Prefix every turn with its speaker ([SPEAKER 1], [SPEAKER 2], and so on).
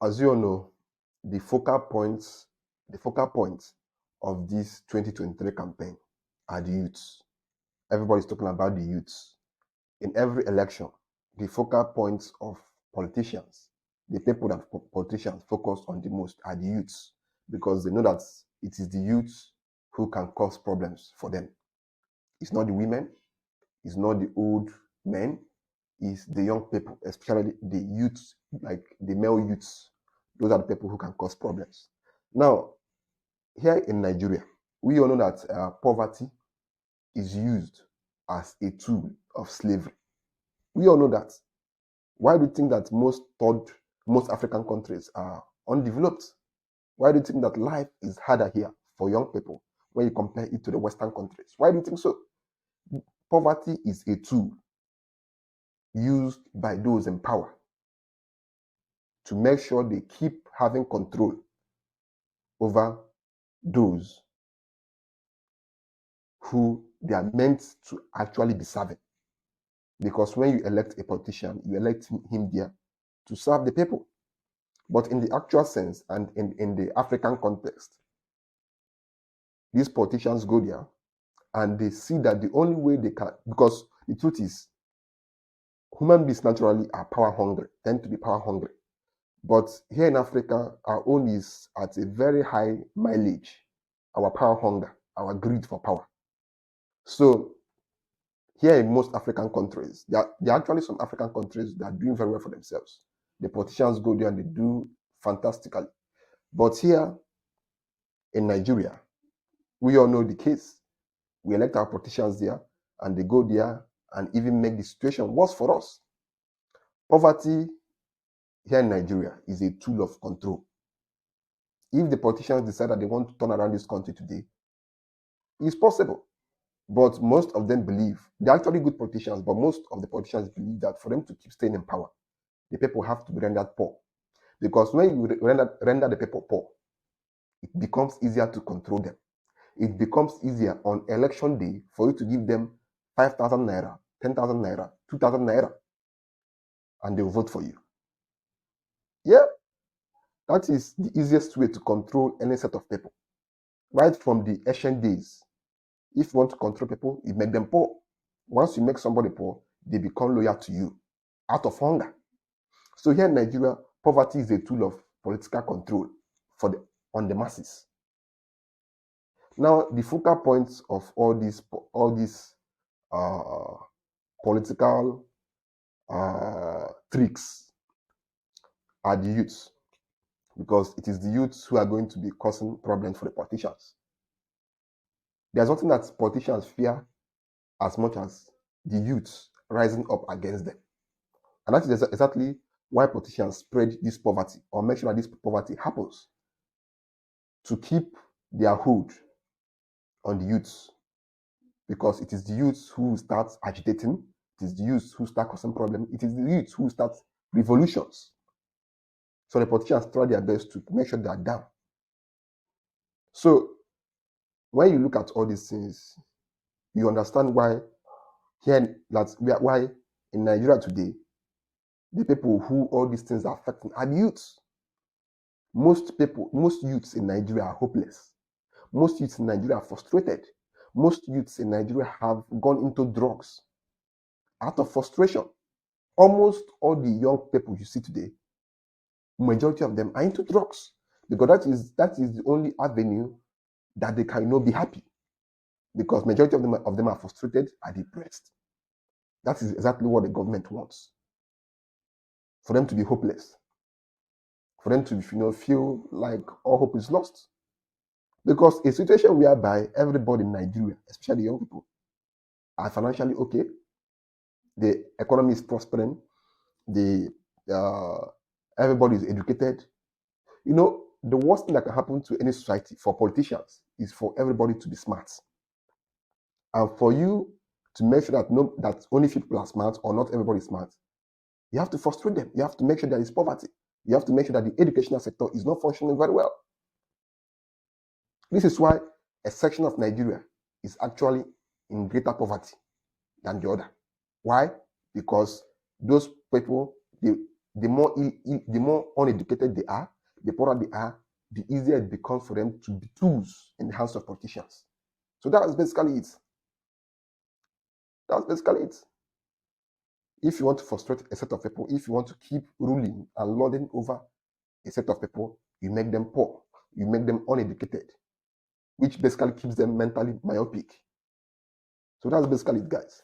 [SPEAKER 1] As you all know, the focal points of this 2023 campaign are the youths. Everybody's talking about the youths. In every election, the focal points of politicians, the people that politicians focus on the most are the youths, because they know that it is the youths who can cause problems for them. It's not the women, it's not the old men, it's the young people, especially the youths, like the male youths. Those are the people who can cause problems. Now, here in Nigeria, we all know that poverty is used as a tool of slavery. We all know that. Why do you think that most African countries are undeveloped? Why do you think that life is harder here for young people when you compare it to the Western countries? Why do you think so? Poverty is a tool used by those in power to make sure they keep having control over those who they are meant to actually be serving. Because when you elect a politician, you elect him there to serve the people. But in the actual sense and in the African context, these politicians go there and they see that the only way they can, because the truth is, human beings naturally are power hungry, tend to be power hungry. But here in Africa, our own is at a very high mileage, our power hunger, our greed for power. So here in most African countries, there are actually some African countries that are doing very well for themselves. The politicians go there and they do fantastically. But here in Nigeria, we all know the case. We elect our politicians there and they go there and even make the situation worse for us. Poverty here in Nigeria is a tool of control. If the politicians decide that they want to turn around this country today, it's possible. But most of them believe, they're actually good politicians, but most of the politicians believe that for them to keep staying in power, the people have to be rendered poor. Because when you render the people poor, it becomes easier to control them. It becomes easier on election day for you to give them 5,000 naira, 10,000 naira, 2,000 naira, and they will vote for you. Yeah, that is the easiest way to control any set of people. Right from the ancient days, if you want to control people, you make them poor. Once you make somebody poor, they become loyal to you out of hunger. So here in Nigeria, poverty is a tool of political control on the masses. Now, the focal points of all these political tricks are the youths, because it is the youths who are going to be causing problems for the politicians. There's nothing that politicians fear as much as the youths rising up against them. And that is exactly why politicians spread this poverty or make sure that this poverty happens, to keep their hold on the youths. Because it is the youths who start agitating, it is the youths who start causing problems, it is the youths who start revolutions. So the politicians try their best to make sure they are down. So when you look at all these things, you understand why why in Nigeria today, the people who all these things are affecting are the youths. Most youths in Nigeria are hopeless. Most youths in Nigeria are frustrated. Most youths in Nigeria have gone into drugs out of frustration. Almost all the young people you see today, majority of them are into drugs, because that is the only avenue that they can be happy, because majority of them are frustrated, are depressed. That is exactly what the government wants, for them to be hopeless, for them to feel like all hope is lost. Because a situation whereby everybody in Nigeria, especially young people, are financially okay, the economy is prospering, everybody is educated. The worst thing that can happen to any society for politicians is for everybody to be smart. And for you to make sure that only people are smart or not everybody is smart, you have to frustrate them. You have to make sure there is poverty. You have to make sure that the educational sector is not functioning very well. This is why a section of Nigeria is actually in greater poverty than the other. Why? Because those people, the more uneducated they are, the poorer they are, the easier it becomes for them to be tools in the hands of politicians. So that's basically it. That's basically it. If you want to frustrate a set of people, if you want to keep ruling and lording over a set of people, you make them poor, you make them uneducated, which basically keeps them mentally myopic. So that's basically it, guys.